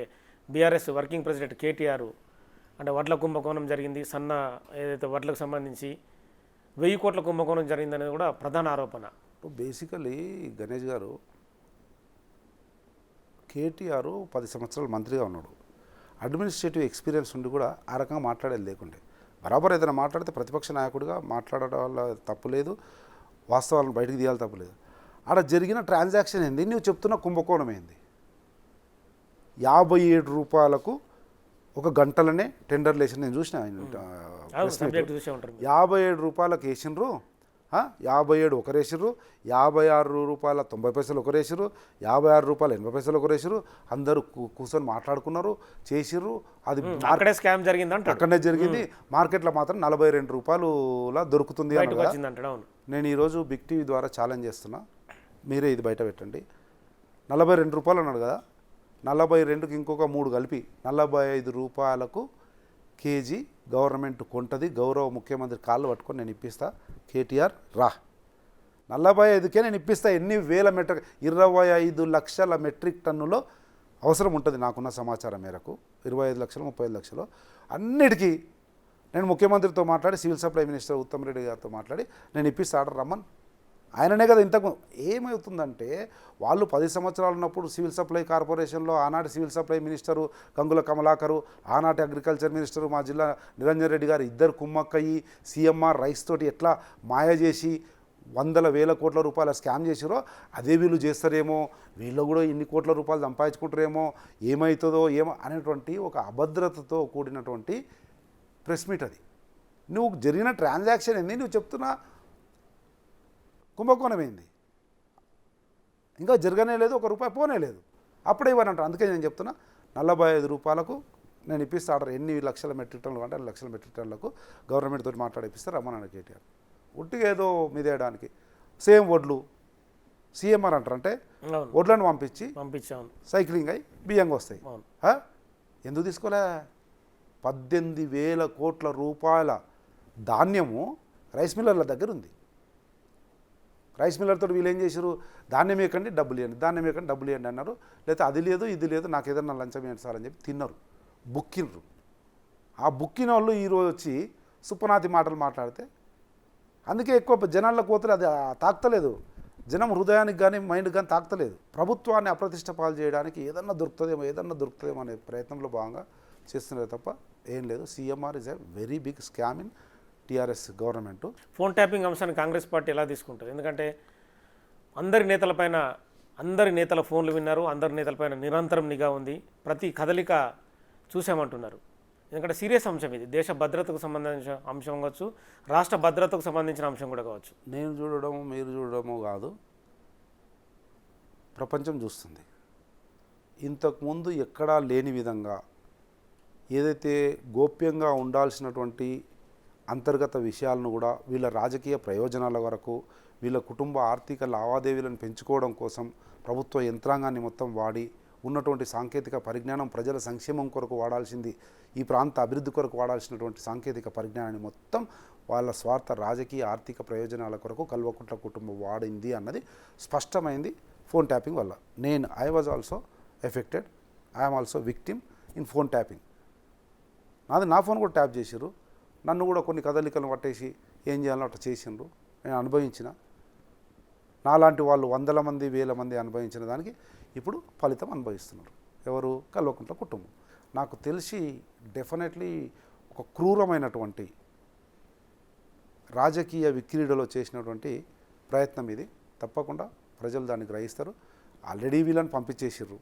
బీఆర్ఎస్ వర్కింగ్ ప్రెసిడెంట్ కేటీఆర్ అంటే వడ్ల కుంభకోణం జరిగింది, సన్న ఏదైతే వడ్లకు సంబంధించి 1000 కోట్ల కుంభకోణం జరిగిందనేది కూడా ప్రధాన ఆరోపణ. బేసికలీ గణేష్ గారు, కేటీఆర్ 10 సంవత్సరాలు మంత్రిగా ఉన్నాడు. అడ్మినిస్ట్రేటివ్ ఎక్స్పీరియన్స్ ఉండి కూడా ఆ రకంగా మాట్లాడేది లేకుండే. బరాబర్ ఏదైనా మాట్లాడితే ప్రతిపక్ష నాయకుడిగా మాట్లాడడం వల్ల తప్పు లేదు, వాస్తవాలను బయటకు తీయాలి తప్పు లేదు. ఆడ జరిగిన ట్రాన్సాక్షన్ ఏంది, నువ్వు చెప్తున్న కుంభకోణం ఏంది? 57 రూపాయలకు ఒక గంటలనే టెండర్లు వేసిన నేను చూసిన. 57 రూపాయలకు వేసిండ్రు, 57 ఒకరేసిర్రు, 56 రూపాయల 90 పైసలు ఒకరేసిర్రు, 56 రూపాయల 80 పైసలు ఒకరేసిర్రు. అందరూ కూర్చొని మాట్లాడుకున్నారు, చేసిర్రు. అది అక్కడే స్కామ్ జరిగిందంట, అక్కడనే జరిగింది. మార్కెట్లో మాత్రం 42 రూపాయలులా దొరుకుతుంది అన్నది. నేను ఈరోజు బిగ్ టీవీ ద్వారా ఛాలెంజ్ చేస్తున్నా, మీరే ఇది బయట పెట్టండి. 42 రూపాయలు అన్నాడు కదా, 42కి ఇంకొక 3 కలిపి 45 రూపాయలకు కేజీ గవర్నమెంట్ కొంటది. గౌరవ ముఖ్యమంత్రి కాళ్ళు పట్టుకొని నేను ఇప్పిస్తా, కేటీఆర్ రా, 45కే నేను ఇప్పిస్తా. ఎన్ని వేల మెట్రిక్ 25 లక్షల మెట్రిక్ టన్నులో అవసరం ఉంటుంది నాకున్న సమాచారం మేరకు. 25 లక్షలు 35 లక్షలు అన్నిటికీ నేను ముఖ్యమంత్రితో మాట్లాడి, civil supply minister Uttam Reddy గారితో మాట్లాడి నేను ఇప్పిస్తా, ఆర్డర్ రమ్మన్. ఆయననే కదా ఇంతకు. ఏమవుతుందంటే వాళ్ళు 10 సంవత్సరాలు ఉన్నప్పుడు సివిల్ సప్లై కార్పొరేషన్లో ఆనాటి civil supply minister Gangula Kamalakar, ఆనాటి అగ్రికల్చర్ మినిస్టరు మా జిల్లా నిరంజన్ రెడ్డి గారు ఇద్దరు కుమ్మక్కయ్యి సిఎంఆర్ రైస్ తోటి ఎట్లా మాయ చేసి 100,000 కోట్ల రూపాయల స్కామ్ చేసిరో అదే వీళ్ళు చేస్తారేమో, వీళ్ళు కూడా ఇన్ని కోట్ల రూపాయలు సంపాదించుకుంటారేమో, ఏమవుతుందో ఏమో అనేటువంటి ఒక అభద్రతతో కూడినటువంటి ప్రెస్ మీట్ అది. నువ్వు జరిగిన ట్రాన్సాక్షన్ ఏంది, నువ్వు చెప్తున్నా కుంభకోణం ఏంది, ఇంకా జరగనే లేదు, 1 రూపాయి పోనే లేదు, అప్పుడే ఇవ్వనంటారు. అందుకే నేను చెప్తున్నా 45 రూపాయలకు నేను ఇప్పిస్తా ఆర్డర్. ఎన్ని లక్షల మెట్రిక్ టన్నులు అంటే 2 లక్షల మెట్రిక్ టన్నులకు గవర్నమెంట్ తోటి మాట్లాడిపిస్తే రమ్మన్నాడు కేటీఆర్. ఉట్టిగా ఏదో మీదేయడానికి సేమ్ వడ్లు సీఎంఆర్ అంటారు, అంటే వడ్లను పంపించాము సైక్లింగ్ అయి బియ్యంగా వస్తాయి. ఎందుకు తీసుకోలే? 18,000 కోట్ల రూపాయల ధాన్యము రైస్ మిల్లర్ల దగ్గర ఉంది. రైస్ మిల్లర్తో వీళ్ళు ఏం చేశారు, ధాన్యం వేయకండి డబ్బులు ఇవ్వండి, ధాన్యం వేయకండి డబ్బులు ఇవ్వండి అన్నారు. లేకపోతే అది లేదు ఇది లేదు, నాకు ఏదన్నా లంచం ఇవ్వండి సార్ అని చెప్పి తిన్నారు, బుక్కినరు. ఆ బుక్కిన వాళ్ళు ఈరోజు వచ్చి సుప్పనాతి మాటలు మాట్లాడితే అందుకే ఎక్కువ జనాల్లో పోతే అది తాకుతలేదు, జనం హృదయానికి కానీ మైండ్కి కానీ తాకుతలేదు. ప్రభుత్వాన్ని అప్రతిష్ట పాలు చేయడానికి ఏదన్నా దొరుకుతుందేమో అనే ప్రయత్నంలో భాగంగా చేస్తున్నారు తప్ప ఏం లేదు. CMR is a very big scam in TRS government. Phone tapping అంశాన్ని కాంగ్రెస్ పార్టీ ఎలా తీసుకుంటుంది? ఎందుకంటే అందరి నేతల ఫోన్లు విన్నారు, అందరి నేతలపైన నిరంతరం నిఘా ఉంది, ప్రతి కదలిక చూసామంటున్నారు. ఎందుకంటే సీరియస్ అంశం ఇది, దేశ భద్రతకు సంబంధించిన అంశం కావచ్చు, రాష్ట్ర భద్రతకు సంబంధించిన అంశం కూడా కావచ్చు. నేను చూడడము మీరు చూడడము కాదు, ప్రపంచం చూస్తుంది. ఇంతకుముందు ఎక్కడా లేని విధంగా ఏదైతే గోప్యంగా ఉండాల్సినటువంటి అంతర్గత విషయాలను కూడా వీళ్ళ రాజకీయ ప్రయోజనాల వరకు, వీళ్ళ కుటుంబ ఆర్థిక లావాదేవీలను పెంచుకోవడం కోసం ప్రభుత్వ యంత్రాంగాన్ని మొత్తం వాడి ఉన్నటువంటి సాంకేతిక పరిజ్ఞానం, ప్రజల సంక్షేమం కొరకు వాడాల్సింది, ఈ ప్రాంత అభివృద్ధి కొరకు వాడాల్సినటువంటి సాంకేతిక పరిజ్ఞానాన్ని మొత్తం వాళ్ళ స్వార్థ రాజకీయ ఆర్థిక ప్రయోజనాల కొరకు కల్వకుంట్ల కుటుంబం వాడింది అన్నది స్పష్టమైంది ఫోన్ ట్యాపింగ్ వల్ల. I was also affected, I'm also victim in phone tapping. నా ఫోన్ కూడా ట్యాప్ చేసిర్రు, నన్ను కూడా కొన్ని కదలికలను పట్టేసి ఏం చేయాలో అట్లా చేసిండ్రు, నేను అనుభవించిన. నాలాంటి వాళ్ళు 100 మంది 1000 మంది అనుభవించిన దానికి ఇప్పుడు ఫలితం అనుభవిస్తున్నారు. ఎవరు? కల్వకుంట్ల కుటుంబం. నాకు తెలిసి డెఫినెట్లీ ఒక క్రూరమైనటువంటి రాజకీయ విక్రీడలో చేసినటువంటి ప్రయత్నం ఇది. తప్పకుండా ప్రజలు దాన్ని గ్రహిస్తారు. ఆల్రెడీ వీళ్ళని పంపించేసిర్రు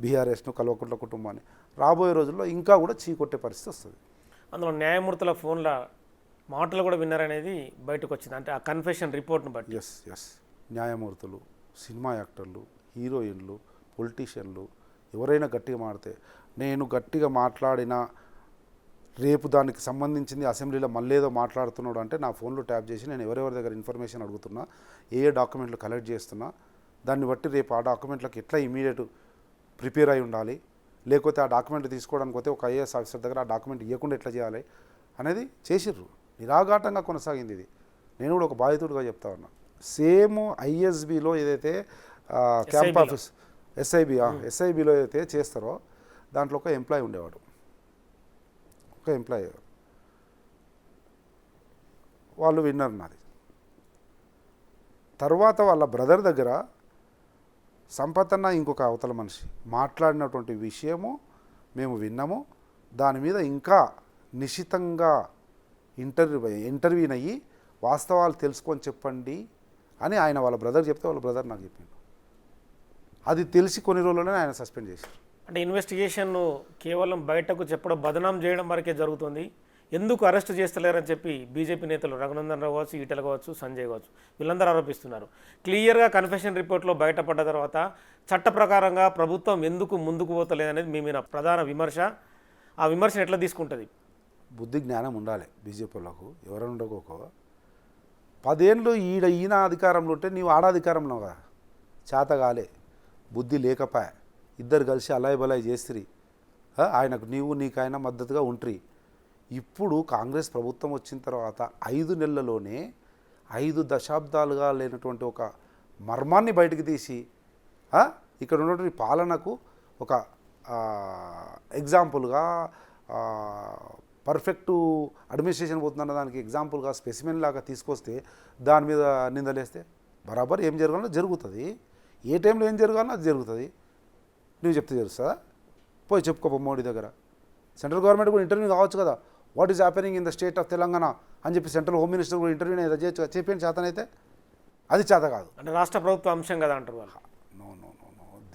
బీఆర్ఎస్ను, కల్వకుంట్ల కుటుంబాన్ని. రాబోయే రోజుల్లో ఇంకా కూడా చీకొట్టే పరిస్థితి వస్తుంది. అందులో న్యాయమూర్తుల ఫోన్ల మాటలు కూడా విన్నారనేది బయటకు వచ్చింది, అంటే ఆ కన్ఫెషన్ రిపోర్ట్ను బట్టి. ఎస్ న్యాయమూర్తులు, సినిమా యాక్టర్లు, హీరోయిన్లు, పొలిటీషియన్లు ఎవరైనా గట్టిగా మాడితే, నేను గట్టిగా మాట్లాడినా రేపు దానికి సంబంధించింది అసెంబ్లీలో మళ్ళీ ఏదో మాట్లాడుతున్నాడు అంటే నా ఫోన్లో ట్యాప్ చేసి నేను ఎవరెవరి దగ్గర ఇన్ఫర్మేషన్ అడుగుతున్నా, ఏ డాక్యుమెంట్లు కలెక్ట్ చేస్తున్నా, దాన్ని బట్టి రేపు ఆ డాక్యుమెంట్లకు ఎట్లా ఇమీడియట్ ప్రిపేర్ అయి ఉండాలి, లేకపోతే ఆ డాక్యుమెంట్ తీసుకోవడానికి పోతే ఒక ఐఏఎస్ ఆఫీసర్ దగ్గర ఆ డాక్యుమెంట్ ఇవ్వకుండా ఎట్లా చేయాలి అనేది చేసిర్రు. నిరాఘాటంగా కొనసాగింది ఇది. నేను కూడా ఒక బాధితుడిగా చెప్తా ఉన్నా. సేమ్ ఐఎస్బిలో ఏదైతే క్యాంప్ ఆఫీస్ ఎస్ఐబిలో ఏదైతే చేస్తారో దాంట్లో ఒక ఎంప్లాయీ ఉండేవాడు. ఒక ఎంప్లాయీ వాళ్ళు విన్నర్ నాది. తర్వాత వాళ్ళ బ్రదర్ దగ్గర సంపతన్న ఇంకొక అవతల మనిషి మాట్లాడినటువంటి విషయము మేము విన్నాము. దాని మీద ఇంకా నిశితంగా ఇంటర్వ్యూన్ అయ్యి వాస్తవాలు తెలుసుకొని చెప్పండి అని ఆయన వాళ్ళ బ్రదర్ చెప్తే వాళ్ళ బ్రదర్ నాకు చెప్పిండు. అది తెలిసి కొన్ని రోజుల్లోనే ఆయన సస్పెండ్ చేశారు. అంటే ఇన్వెస్టిగేషన్ కేవలం బయటకు చెప్పడం, బదనాం చేయడం వరకే జరుగుతుంది, ఎందుకు అరెస్ట్ చేస్తలేరని చెప్పి బీజేపీ నేతలు రఘునందన్ రావు కావచ్చు, ఈటెల కావచ్చు, సంజయ్ కావచ్చు, వీళ్ళందరూ ఆరోపిస్తున్నారు. క్లియర్గా కన్ఫెషన్ రిపోర్ట్లో బయటపడ్డ తర్వాత చట్ట ప్రకారంగా ప్రభుత్వం ఎందుకు ముందుకు పోతలేదనేది మీ మీద ప్రధాన విమర్శ. ఆ విమర్శను ఎట్లా తీసుకుంటుంది? బుద్ధి జ్ఞానం ఉండాలి బీజేపీ వాళ్ళకు. ఎవరైనా ఉండకోకో 10 ఏళ్ళు ఈయన అధికారంలో ఉంటే నీవు ఆడాధికారంలో కదా, చేతగాలే, బుద్ధి లేకపోయా, ఇద్దరు కలిసి అలాయ్ బలాయ్ చేసిరి, ఆయనకు నీకైనా మద్దతుగా ఉంట్రి. ఇప్పుడు కాంగ్రెస్ ప్రభుత్వం వచ్చిన తర్వాత 5 నెలల్లోనే 5 దశాబ్దాలుగా లేనటువంటి ఒక మర్మాన్ని బయటకు తీసి ఇక్కడ ఉన్నటువంటి పాలనకు ఒక ఎగ్జాంపుల్గా పర్ఫెక్టు అడ్మినిస్ట్రేషన్ పోతుందన్న దానికి ఎగ్జాంపుల్గా స్పెసిమెన్ లాగా తీసుకొస్తే దాని మీద నిందలేస్తే బరాబర్ ఏం జరగాలో జరుగుతుంది. ఏ టైంలో ఏం జరగాలో అది జరుగుతుంది. నువ్వు చెప్తే తెలుస్తుందా? పోయి చెప్పుకోపో మోడీ దగ్గర. సెంట్రల్ గవర్నమెంట్ కూడా ఇంటర్వ్యూ కావచ్చు కదా, what is happening in the state of Telangana అని చెప్పి సెంట్రల్ హోమ్ మినిస్టర్ కూడా ఇంటర్వ్యూ ఏదో చేయొచ్చు. చెప్పేయండి చేతనైతే. అది చేత కాదు, అంటే రాష్ట్ర ప్రభుత్వ అంశం కదా అంటారు వాళ్ళు. నో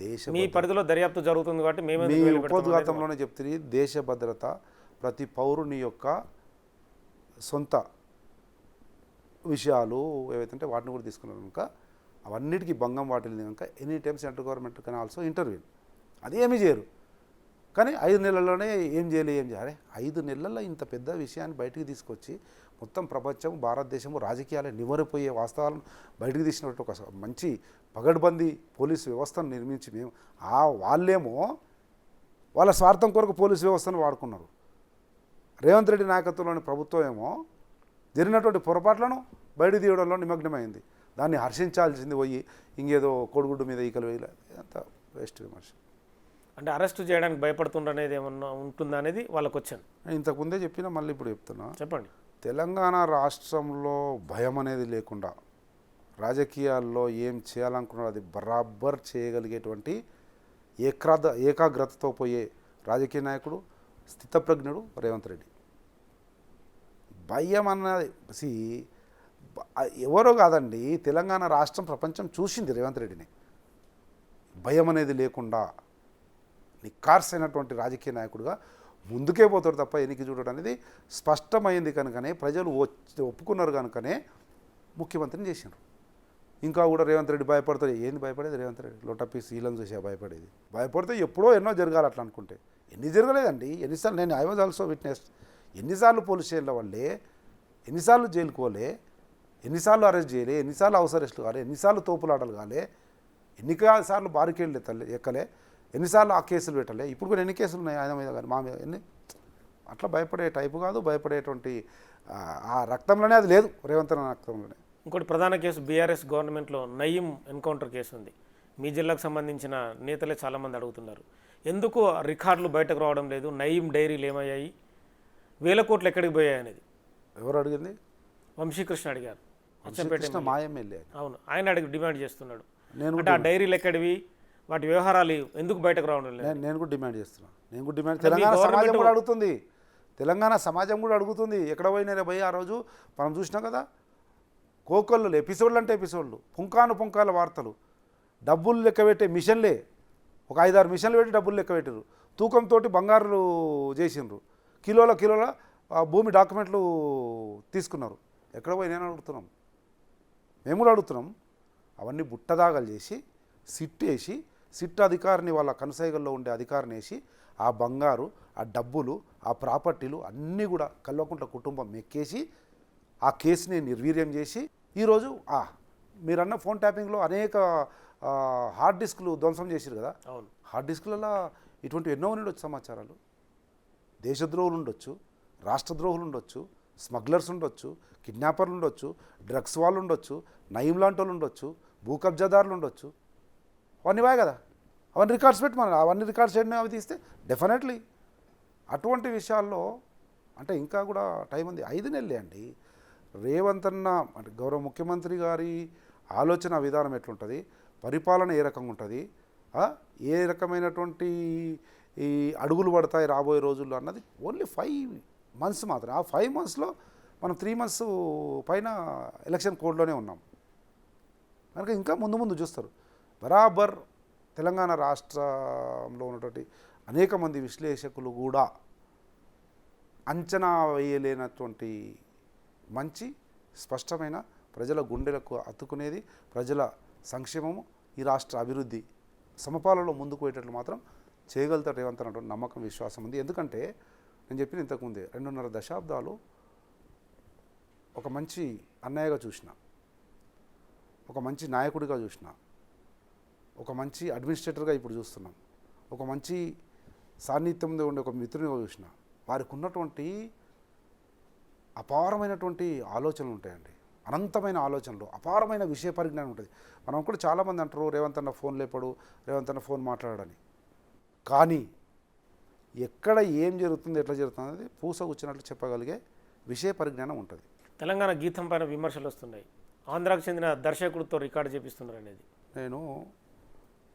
దేశ మీ పరిధిలో దర్యాప్తు జరుగుతుంది కాబట్టి మేము మీ ఉపోద్ఘాతంలోనే చెప్తుంది. దేశ భద్రత, ప్రతి పౌరుని యొక్క సొంత విషయాలు ఏవైతే వాటిని కూడా తీసుకున్నారు కనుక అవన్నిటికీ భంగం వాటిల్ని కనుక any time central government can also interview. అది ఏమీ చేయరు. కానీ 5 నెలల్లోనే ఏం చేయాలి. 5 నెలల్లో ఇంత పెద్ద విషయాన్ని బయటికి తీసుకొచ్చి మొత్తం ప్రపంచం, భారతదేశము రాజకీయాలు నిమరిపోయే వాస్తవాలను బయటికి తీసినట్టు ఒక మంచి పగడ్బందీ పోలీసు వ్యవస్థను నిర్మించి మేము వాళ్ళేమో వాళ్ళ స్వార్థం కొరకు పోలీసు వ్యవస్థను వాడుకున్నారు. రేవంత్ రెడ్డి నాయకత్వంలోని ప్రభుత్వం ఏమో జరిగినటువంటి పొరపాట్లను బయట తీయడంలో నిమగ్నమైంది. దాన్ని హర్షించాల్సింది పోయి ఇంకేదో కోడిగుడ్డు మీద ఈకలు వేయాలి, అంత వేస్ట్ విమర్శ. అంటే అరెస్ట్ చేయడానికి భయపడుతుండనేది ఏమన్నా ఉంటుందా అనేది వాళ్ళకు వచ్చాను. ఇంతకుముందే చెప్పినా మళ్ళీ ఇప్పుడు చెప్తున్నా. చెప్పండి. తెలంగాణ రాష్ట్రంలో భయం అనేది లేకుండా రాజకీయాల్లో ఏం చేయాలనుకున్నారో అది బరాబర్ చేయగలిగేటువంటి ఏకాగ్రతతో పోయే రాజకీయ నాయకుడు, స్థితప్రజ్ఞుడు రేవంత్ రెడ్డి. భయం అన్నది ఎవరో కాదండి, తెలంగాణ రాష్ట్రం ప్రపంచం చూసింది రేవంత్ రెడ్డిని. భయం అనేది లేకుండా నిఖార్సైనటువంటి రాజకీయ నాయకుడిగా ముందుకే పోతాడు తప్ప ఎన్నిక చూడడం అనేది స్పష్టమైంది కనుకనే ప్రజలు ఒప్పుకున్నారు కనుకనే ముఖ్యమంత్రిని చేసినారు. ఇంకా కూడా రేవంత్ రెడ్డి భయపడతాడు. ఏంది భయపడేది? రేవంత్ రెడ్డి లోటపీస్ ఈలను చూసా భయపడేది. భయపడితే ఎప్పుడో ఎన్నో జరగాలి అట్లా అనుకుంటే. ఎన్ని జరగలేదండి. ఎన్నిసార్లు నేను ఐ వాజ్ ఆల్సో విట్నెస్. ఎన్నిసార్లు పోలీస్ స్టేషన్ల వల్లే, ఎన్నిసార్లు జైలుకు పోలే, ఎన్నిసార్లు అరెస్ట్ చేయలే, ఎన్నిసార్లు హౌస్ అరెస్ట్లు కాలే, ఎన్నిసార్లు తోపులాటలు కాలే, ఎన్నిసార్లు బారికేళ్ళు ఎక్కలే, ఎన్నిసార్లు ఆ కేసులు పెట్టలే. ఇప్పుడు కూడా ఎన్ని కేసులు ఉన్నాయి ఆయన మీద కానీ మా మీద ఎన్ని. అట్లా భయపడే టైపు కాదు, భయపడేటువంటి ఆ రక్తంలోనే అది లేదు, రేవంత్ రక్తంలోనే. ఇంకోటి ప్రధాన కేసు బీఆర్ఎస్ గవర్నమెంట్లో నయీం ఎన్కౌంటర్ కేసు ఉంది. మీ జిల్లాకు సంబంధించిన నేతలే చాలామంది అడుగుతున్నారు, ఎందుకు రికార్డులు బయటకు రావడం లేదు, నయీం డైరీలు ఏమయ్యాయి, 1000 కోట్లు ఎక్కడికి పోయాయి అనేది. ఎవరు అడిగింది? వంశీకృష్ణ అడిగారు. మా ఎమ్మెల్యే. అవును, ఆయన అడిగి డిమాండ్ చేస్తున్నాడు. నేను అంటే ఆ డైరీలు ఎక్కడివి, వాటి వ్యవహారాలు ఎందుకు బయటకు రావడం లేదు? నేను కూడా డిమాండ్ చేస్తున్నాను. నేను కూడా డిమాండ్ తెలంగాణ సమాజం కూడా అడుగుతుంది. తెలంగాణ సమాజం కూడా అడుగుతుంది. ఎక్కడ పోయినా పోయి ఆ రోజు మనం చూసినాం కదా, కోకొల్లు ఎపిసోడ్లు అంటే ఎపిసోడ్లు, పుంకాల వార్తలు, డబ్బులు లెక్కబెట్టే మిషన్లే, ఒక 5-6 మిషన్లు పెట్టి డబ్బులు లెక్క పెట్టారు. తూకంతో బంగారు చేసిండ్రు, కిలోల భూమి డాక్యుమెంట్లు తీసుకున్నారు. ఎక్కడ పోయినా అడుగుతున్నాం, మేము కూడా అడుగుతున్నాం. అవన్నీ బుట్టదాగలు చేసి సిట్ అధికారిని వాళ్ళ కనుసైగల్లో ఉండే అధికారిని వేసి ఆ బంగారు, ఆ డబ్బులు, ఆ ప్రాపర్టీలు అన్నీ కూడా కల్వకుంట్ల కుటుంబం మెక్కేసి ఆ కేసుని నిర్వీర్యం చేసి ఈరోజు మీరన్న ఫోన్ ట్యాపింగ్లో అనేక హార్డ్ డిస్క్లు ధ్వంసం చేశారు కదా. అవును, హార్డ్ డిస్క్లలో ఇటువంటి ఎన్నో ఉండొచ్చు సమాచారాలు. దేశద్రోహులు ఉండొచ్చు, రాష్ట్రద్రోహులు ఉండొచ్చు, స్మగ్లర్స్ ఉండొచ్చు, కిడ్నాపర్లు ఉండొచ్చు, డ్రగ్స్ వాళ్ళు ఉండొచ్చు, నయం లాంటి వాళ్ళు ఉండొచ్చు, భూ కబ్జాదారులు ఉండొచ్చు. అవన్నీ వాయి కదా, అవన్నీ రికార్డ్స్ పెట్టి మనం అవన్నీ రికార్డ్స్ చేయడం అవి తీస్తే డెఫినెట్లీ అటువంటి విషయాల్లో అంటే ఇంకా కూడా టైం ఉంది. 5 నెలలే అండి. రేవంత్ అన్న అంటే గౌరవ ముఖ్యమంత్రి గారి ఆలోచన విధానం ఎట్లుంటుంది, పరిపాలన ఏ రకంగా ఉంటుంది, ఏ రకమైనటువంటి ఈ అడుగులు పడతాయి రాబోయే రోజుల్లో అన్నది ఓన్లీ 5 మంత్స్ మాత్రమే. ఆ 5 మంత్స్లో మనం 3 మంత్స్ పైన ఎలక్షన్ కోడ్లోనే ఉన్నాం కనుక ఇంకా ముందు చూస్తారు. బరాబర్ తెలంగాణ రాష్ట్రంలో ఉన్నటువంటి అనేక మంది విశ్లేషకులు కూడా అంచనా వేయలేనటువంటి మంచి స్పష్టమైన ప్రజల గుండెలకు అత్తుకునేది, ప్రజల సంక్షేమము, ఈ రాష్ట్ర అభివృద్ధి సమపాలలో ముందుకు పోయేటట్లు మాత్రం చేయగలుగుతారు రేవంత్ అన్నటువంటి నమ్మకం, విశ్వాసం ఉంది. ఎందుకంటే నేను చెప్పిన ఇంతకుముందే 2.5 దశాబ్దాలు ఒక మంచి అన్నయ్యగా చూసిన, ఒక మంచి నాయకుడిగా చూసిన, ఒక మంచి అడ్మినిస్ట్రేటర్గా ఇప్పుడు చూస్తున్నాం, ఒక మంచి సాన్నిధ్యంలో ఉండే ఒక మిత్రునిగా చూసిన. వారికి ఉన్నటువంటి అపారమైనటువంటి ఆలోచనలు ఉంటాయండి, అనంతమైన ఆలోచనలు, అపారమైన విషయ పరిజ్ఞానం ఉంటుంది. మనం కూడా చాలామంది అంటారు రేవంత్ అన్న ఫోన్ లేపడు, రేవంత్ అన్న ఫోన్ మాట్లాడని. కానీ ఎక్కడ ఏం జరుగుతుంది, ఎట్లా జరుగుతుంది అనేది పూసగుచ్చినట్లు చెప్పగలిగే విషయ పరిజ్ఞానం ఉంటుంది. తెలంగాణ గీతం పైన విమర్శలు వస్తున్నాయి, ఆంధ్రాకు చెందిన దర్శకుడితో రికార్డు చేపిస్తున్నారు అనేది. నేను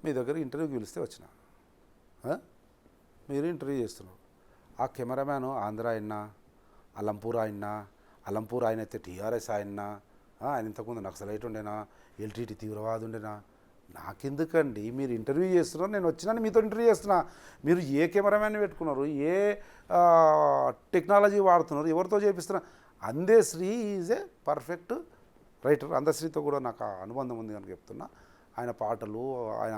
మీ దగ్గర ఇంటర్వ్యూకి పిలిస్తే వచ్చిన, మీరు ఇంటర్వ్యూ చేస్తున్నారు. ఆ కెమెరామ్యాన్ ఆంధ్ర అయినా, అలంపూర్ ఆయన అయితే టీఆర్ఎస్ ఆయన ఇంతకుముందు నక్సలైట్ ఉండేనా, ఎల్టీటీ తీవ్రవాది ఉండేనా, నాకెందుకండి? మీరు ఇంటర్వ్యూ చేస్తున్నారు, నేను వచ్చినాను మీతో ఇంటర్వ్యూ చేస్తున్నా. మీరు ఏ కెమెరామ్యాన్ పెట్టుకున్నారు, ఏ టెక్నాలజీ వాడుతున్నారు, ఎవరితో చేపిస్తున్నారు? Andesri is a perfect writer. అందశ్రీతో కూడా నాకు అనుబంధం ఉంది కనుక చెప్తున్నా. ఆయన పాటలు, ఆయన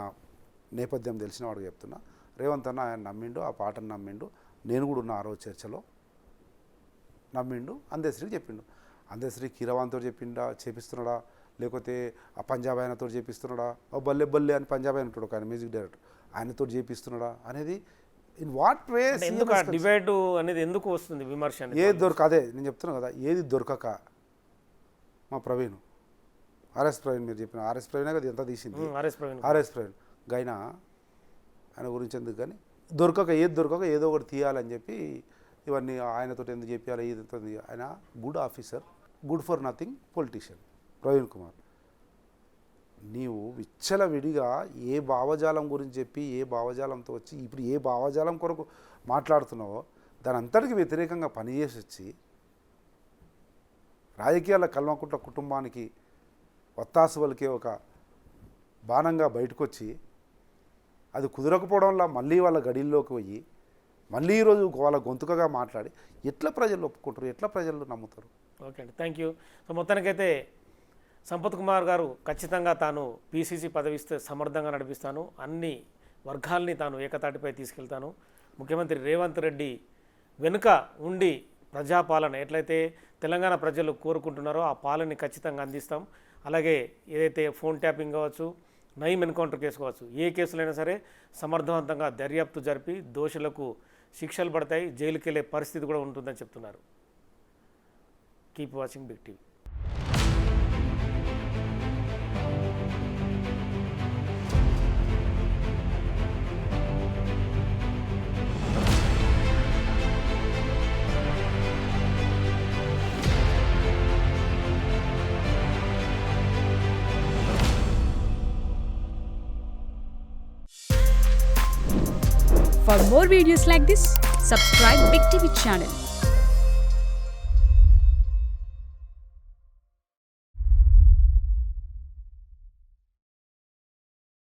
నేపథ్యం తెలిసిన వాడికి చెప్తున్నా. రేవంత్ అన్న ఆయన నమ్మిండు, ఆ పాటను నమ్మిండు. నేను కూడా ఉన్న ఆ రోజు చర్చలో నమ్మిండు. అందశ్రీకి చెప్పిండు. అందశ్రీ కీరవాన్తో చేపిస్తున్నాడా, లేకపోతే ఆ పంజాబ్ ఆయనతో చేపిస్తున్నాడా, బల్లె బల్లె అని పంజాబ్ ఆయన ఉంటాడు ఆయన మ్యూజిక్ డైరెక్టర్, ఆయనతో చేపిస్తున్నాడా అనేది ఇన్ వాట్ వే డిబేట్ అనేది ఎందుకు వస్తుంది విమర్శ? ఏది దొరక, అదే నేను చెప్తున్నాను కదా, ఏది దొరకక మా ప్రవీణ్, ఆర్ఎస్ ప్రవీణ్, మీరు చెప్పిన ఆర్ఎస్ ప్రవీణే కదా ఎంత తీసింది, ఆర్ఎస్ ప్రవీణ్ గైనా ఆయన గురించి ఎందుకు, కానీ ఏది దొరకక ఏదో ఒకటి తీయాలని చెప్పి ఇవన్నీ ఆయనతో ఎందుకు చెప్పాలి, ఇది ఆయన good officer, good for nothing politician Praveen Kumar. నీవు విచ్చలవిడిగా ఏ భావజాలం గురించి చెప్పి ఏ భావజాలంతో వచ్చి ఇప్పుడు ఏ భావజాలం కొరకు మాట్లాడుతున్నావో దాని అంతటికి వ్యతిరేకంగా పనిచేసి వచ్చి రాజకీయాల కల్వకుంట్ల కుటుంబానికి వత్తాసు వలికే ఒక బాణంగా బయటకు వచ్చి అది కుదరకపోవడంలో మళ్ళీ వాళ్ళ గడిల్లోకి పోయి మళ్ళీ ఈరోజు వాళ్ళ గొంతుకగా మాట్లాడి ఎట్లా ప్రజలు ఒప్పుకుంటారు, ఎట్లా ప్రజలు నమ్ముతారు? ఓకే అండి, థ్యాంక్ యూ. సో మొత్తానికైతే సంపత్ కుమార్ గారు ఖచ్చితంగా తాను పీసీసీ పదవిస్తే సమర్థంగా నడిపిస్తాను, అన్ని వర్గాల్ని తాను ఏకతాటిపై తీసుకెళ్తాను, ముఖ్యమంత్రి రేవంత్ రెడ్డి వెనుక ఉండి ప్రజాపాలన ఎట్లయితే తెలంగాణ ప్రజలు కోరుకుంటున్నారో ఆ పాలనని ఖచ్చితంగా అందిస్తాం. అలాగే ఏదైతే ఫోన్ ట్యాపింగ్ కావచ్చు, నయం ఎన్కౌంటర్ కేసు కావచ్చు, ఏ కేసులైనా సరే సమర్థవంతంగా దర్యాప్తు జరిపి దోషులకు శిక్షలు పడతాయి, జైలుకి వెళ్ళే పరిస్థితి కూడా ఉంటుందని చెప్తున్నారు. Keep watching Big TV. For more videos like this, subscribe Big TV channel.